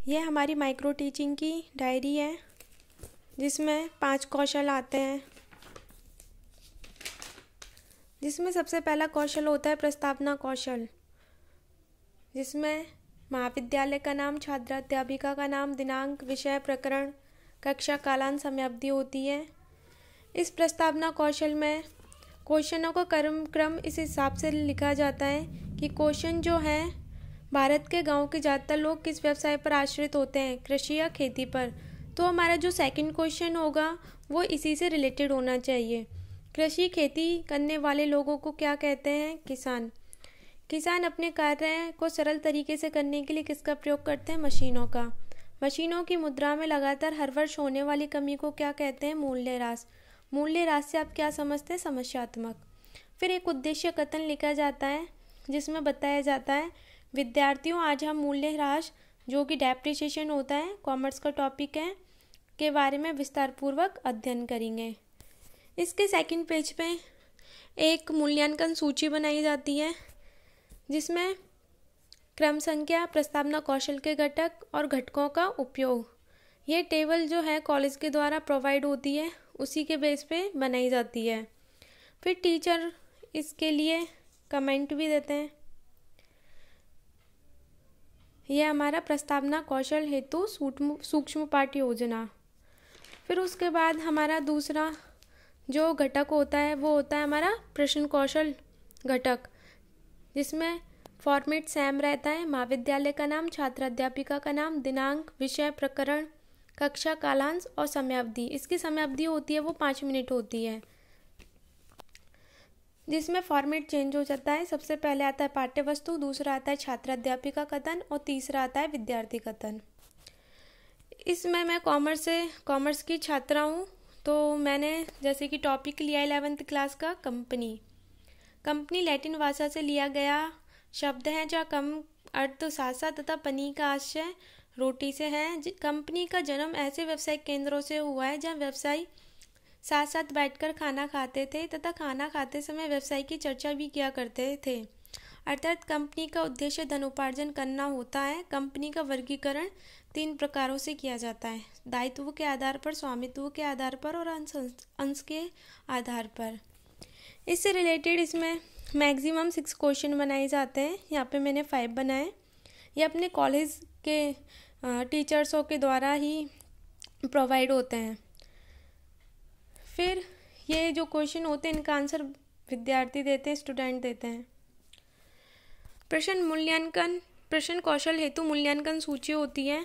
ये हमारी micro teaching की डायरी है जिसमें 5 कौशल आते हैं। जिसमें सबसे पहला कौशल होता है प्रस्तावना कौशल, जिसमें महाविद्यालय का नाम, छात्र अध्यापिका का नाम, दिनांक, विषय, प्रकरण, कक्षा, कालांश, समयावधि होती है। इस प्रस्तावना कौशल में क्वेश्चनों का क्रम इस हिसाब से लिखा जाता है कि क्वेश्चन जो है, भारत के गांव के ज़्यादातर लोग किस व्यवसाय पर आश्रित होते हैं, कृषि या खेती पर। तो हमारा जो सेकंड क्वेश्चन होगा वो इसी से रिलेटेड होना चाहिए। कृषि खेती करने वाले लोगों को क्या कहते हैं? किसान। किसान अपने कार्य को सरल तरीके से करने के लिए किसका प्रयोग करते हैं? मशीनों का। मशीनों की मुद्रा में लगातार हर वर्ष होने वाली कमी को क्या कहते हैं? मूल्यह्रास। मूल्यह्रास से आप क्या समझते हैं? समस्यात्मक। फिर एक उद्देश्य कथन लिखा जाता है जिसमें बताया जाता है, विद्यार्थियों आज हम मूल्यह्रास जो कि डेप्रिसिएशन होता है, कॉमर्स का टॉपिक है, के बारे में विस्तार पूर्वक अध्ययन करेंगे। इसके सेकंड पेज पे एक मूल्यांकन सूची बनाई जाती है जिसमें क्रम संख्या, प्रस्तावना कौशल के घटक और घटकों का उपयोग, ये टेबल जो है कॉलेज के द्वारा प्रोवाइड होती है, उसी के बेस पे बनाई जाती है। फिर टीचर इसके लिए कमेंट भी देते हैं। यह हमारा प्रस्तावना कौशल हेतु सूक्ष्म पाठ योजना। फिर उसके बाद हमारा दूसरा जो घटक होता है वो होता है हमारा प्रश्न कौशल घटक, जिसमें फॉर्मेट सेम रहता है, महाविद्यालय का नाम, छात्र अध्यापिका का नाम, दिनांक, विषय, प्रकरण, कक्षा, कालांश और समयावधि। इसकी समयावधि होती है वो 5 मिनट होती है। जिसमें फॉर्मेट चेंज हो जाता है। सबसे पहले आता है पाठ्य वस्तु, दूसरा आता है छात्र अध्यापिका कथन और तीसरा आता है विद्यार्थी कथन। इसमें मैं कॉमर्स की छात्रा हूँ, तो मैंने जैसे कि टॉपिक लिया 11th क्लास का कंपनी लैटिन भाषा से लिया गया शब्द है जहाँ कम अर्थ सासा तथा पनी का आशय रोटी से है। कंपनी का जन्म ऐसे व्यवसायिक केंद्रों से हुआ है जहाँ व्यवसायी साथ साथ बैठकर खाना खाते थे तथा खाना खाते समय व्यवसाय की चर्चा भी किया करते थे। अर्थात कंपनी का उद्देश्य धन उपार्जन करना होता है। कंपनी का वर्गीकरण 3 प्रकारों से किया जाता है, दायित्व के आधार पर, स्वामित्व के आधार पर और अंश के आधार पर। इससे रिलेटेड इसमें मैक्सिमम 6 क्वेश्चन बनाए जाते हैं। यहाँ पे मैंने 5 बनाए। ये अपने कॉलेज के टीचर्सों के द्वारा ही प्रोवाइड होते हैं। फिर ये जो क्वेश्चन होते हैं इनका आंसर विद्यार्थी देते हैं, स्टूडेंट देते हैं। प्रश्न कौशल हेतु मूल्यांकन सूची होती है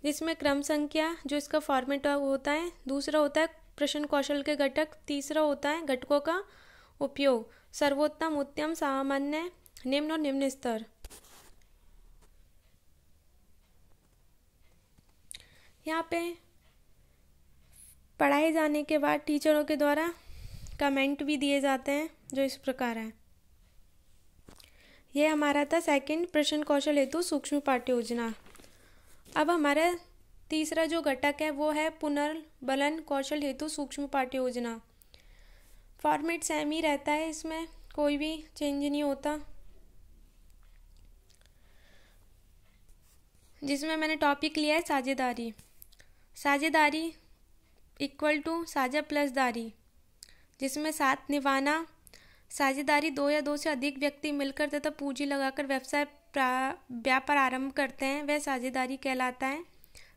जिसमें क्रम संख्या जो इसका फॉर्मेट होता है, दूसरा होता है प्रश्न कौशल के घटक, तीसरा होता है घटकों का उपयोग, सर्वोत्तम, उत्तम, सामान्य, निम्न और निम्न स्तर। यहाँ पे पढ़ाए जाने के बाद टीचरों के द्वारा कमेंट भी दिए जाते हैं जो इस प्रकार है। यह हमारा था सेकंड प्रश्न कौशल हेतु सूक्ष्म पाठ्य योजना। अब हमारा तीसरा जो घटक है वो है पुनर्बलन कौशल हेतु सूक्ष्म पाठ्य योजना। फॉर्मेट सेम ही रहता है, इसमें कोई भी चेंज नहीं होता। जिसमें मैंने टॉपिक लिया है साझेदारी। साझेदारी इक्वल टू साझा प्लस दारी, जिसमें साथ निभाना। साझेदारी 2 या 2 से अधिक व्यक्ति मिलकर तथा पूंजी लगाकर व्यापार आरंभ करते हैं, वह साझेदारी कहलाता है।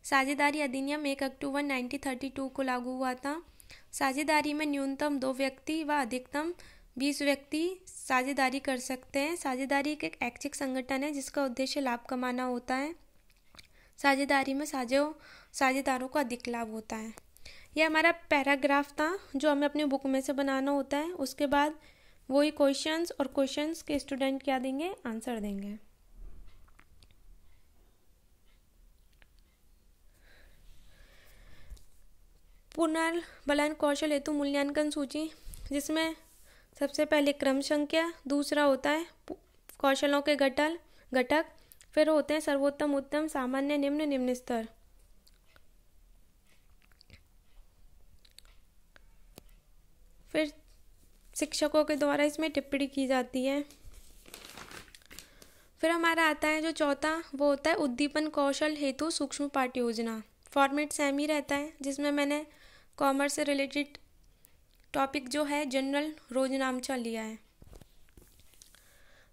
साझेदारी अधिनियम 1 अक्टूबर 1932 को लागू हुआ था। साझेदारी में न्यूनतम 2 व्यक्ति व अधिकतम 20 व्यक्ति साझेदारी कर सकते हैं। साझेदारी एक ऐच्छिक संगठन है जिसका उद्देश्य लाभ कमाना होता है। साझेदारी में साझेदारों को अधिक लाभ होता है। यह हमारा पैराग्राफ था जो हमें अपनी बुक में से बनाना होता है। उसके बाद वही क्वेश्चंस और क्वेश्चंस के स्टूडेंट क्या देंगे? आंसर देंगे। पुनर्बलन कौशल हेतु मूल्यांकन सूची, जिसमें सबसे पहले क्रम संख्या, दूसरा होता है कौशलों के घटक, फिर होते हैं सर्वोत्तम, उत्तम, सामान्य, निम्न, निम्न स्तर। फिर शिक्षकों के द्वारा इसमें टिप्पणी की जाती है। फिर हमारा आता है जो चौथा, वो होता है उद्दीपन कौशल हेतु सूक्ष्म पाठ योजना। फॉर्मेट सेम ही रहता है, जिसमें मैंने कॉमर्स से रिलेटेड टॉपिक जो है जनरल रोजनामचा लिया है।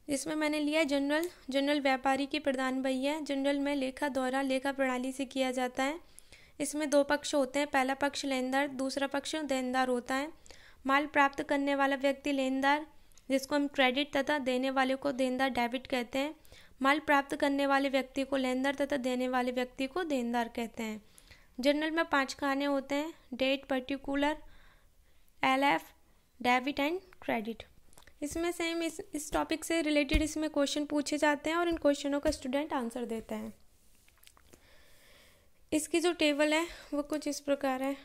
इसमें मैंने लिया है जनरल व्यापारी की प्रधान वही है। जनरल में लेखा दौरा लेखा प्रणाली से किया जाता है। इसमें दो पक्ष होते हैं, पहला पक्ष लेनदार, दूसरा पक्ष देनदार होता है। माल प्राप्त करने वाला व्यक्ति लेनदार, जिसको हम क्रेडिट, तथा देने वाले को देनदार डेबिट कहते हैं। माल प्राप्त करने वाले व्यक्ति को लेनदार तथा देने वाले व्यक्ति को देनदार कहते हैं। जनरल में 5 खाने होते हैं, date, particular, LF, debit and credit. इसमें सेम इस टॉपिक से रिलेटेड इसमें क्वेश्चन पूछे जाते हैं और इन क्वेश्चनों का स्टूडेंट आंसर देता है। इसकी जो टेबल है वो कुछ इस प्रकार है।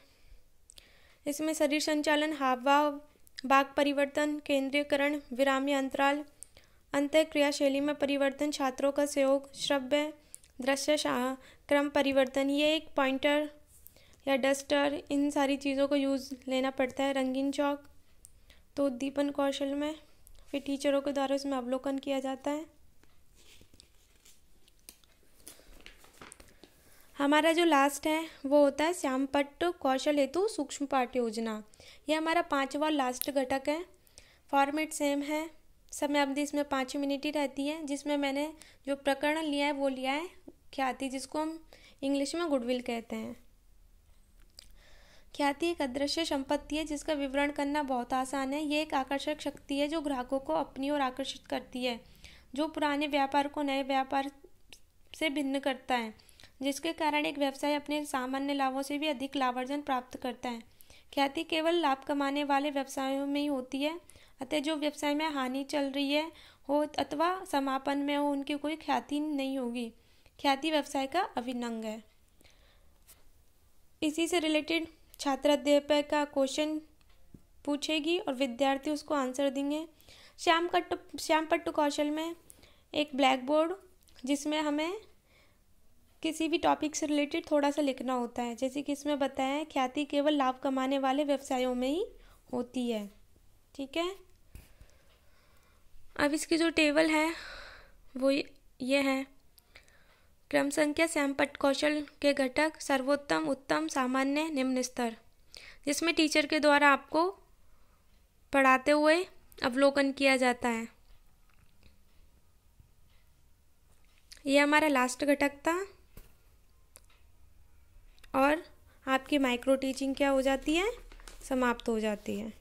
इसमें शरीर संचालन, हाव भाव, वाक परिवर्तन, केंद्रीयकरण, विरामी अंतराल, अंतः क्रियाशैली में परिवर्तन, छात्रों का सहयोग, श्रव्य दृश्य क्रम परिवर्तन, ये एक पॉइंटर या डस्टर, इन सारी चीज़ों को यूज़ लेना पड़ता है। रंगीन चौक, तो उद्दीपन कौशल में फिर टीचरों के द्वारा इसमें अवलोकन किया जाता है। हमारा जो लास्ट है वो होता है श्यामपट्ट कौशल हेतु सूक्ष्म पाठ योजना। ये हमारा 5वां लास्ट घटक है। फॉर्मेट सेम है, समय अवधि इसमें 5 मिनट ही रहती है। जिसमें मैंने जो प्रकरण लिया है वो लिया है ख्याति, जिसको हम इंग्लिश में गुडविल कहते हैं। ख्याति एक अदृश्य संपत्ति है जिसका विवरण करना बहुत आसान है। ये एक आकर्षक शक्ति है जो ग्राहकों को अपनी ओर आकर्षित करती है, जो पुराने व्यापार को नए व्यापार से भिन्न करता है, जिसके कारण एक व्यवसाय अपने सामान्य लाभों से भी अधिक लाभार्जन प्राप्त करता है। ख्याति केवल लाभ कमाने वाले व्यवसायों में ही होती है, अतः जो व्यवसाय में हानि चल रही है हो अथवा समापन में हो, उनकी कोई ख्याति नहीं होगी। ख्याति व्यवसाय का अभिन्न अंग है। इसी से रिलेटेड छात्र अध्यापक का क्वेश्चन पूछेगी और विद्यार्थी उसको आंसर देंगे। श्यामपट्ट कौशल में एक ब्लैक बोर्ड, जिसमें हमें किसी भी टॉपिक से रिलेटेड थोड़ा सा लिखना होता है। जैसे कि इसमें बताया है ख्याति केवल लाभ कमाने वाले व्यवसायों में ही होती है। ठीक है, अब इसकी जो टेबल है वो ये है। क्रम संख्या श्यामपट्ट कौशल के घटक सर्वोत्तम, उत्तम, सामान्य, निम्न स्तर, जिसमें टीचर के द्वारा आपको पढ़ाते हुए अवलोकन किया जाता है। यह हमारा लास्ट घटक था और आपकी माइक्रो टीचिंग क्या हो जाती है, समाप्त हो जाती है।